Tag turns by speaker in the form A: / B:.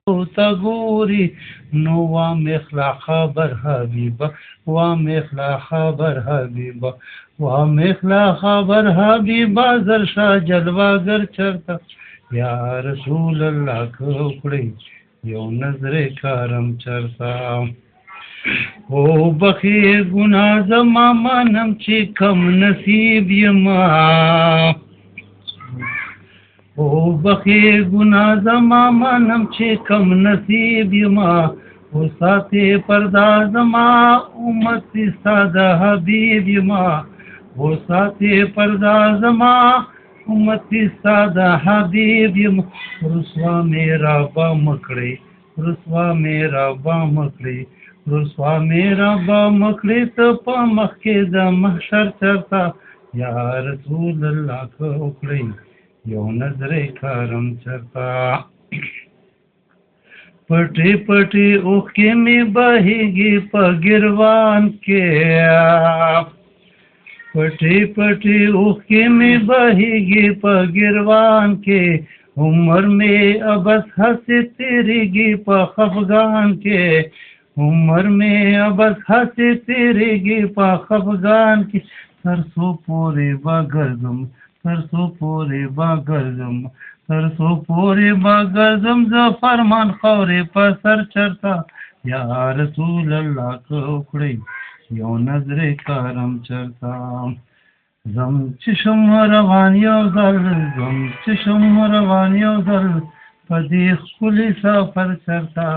A: تا ګوري نو وامخلا خبر حبیبه وامخلا خبر حبیبه وامخلا خبر حبیبه زرشا جلواگر چرته یا رسول الله کوکړی یو نظر کرم چرته او بخي ګناه زما منم چې کم نصیب یما او بخي ګناه زما منم چې کم نصیب یما او ساتي پردا زما امت ساده حبیب یما او ساتي پردا زما امت ساده حبیب یما رسوا میرا با مکړی رسوا میرا با مکړی رسوا میرا با مکړی ته په مخ کې د محشر چرته یا رسول الله کوکړی یو نظر کرم چرتا پټي پټي اوخې می بهيږي په ګروان کې پټي پټي اوخې می بهيږي په ګروان کې عمر می ابس هسي تیریږي په خفغان کې عمر می ابس هسي تیریږي په خفغان کې ترسو پورې وګرځم ترسو پورې باګرزم ترسو پورې باګرزم ز فرمان خورې په سر چرتا یا رسول الله کوکړی یو نظر کرم چرتا زم چې شم روان یو ځل زم چې شم روان یو ځل په دې خپل سفر چرتا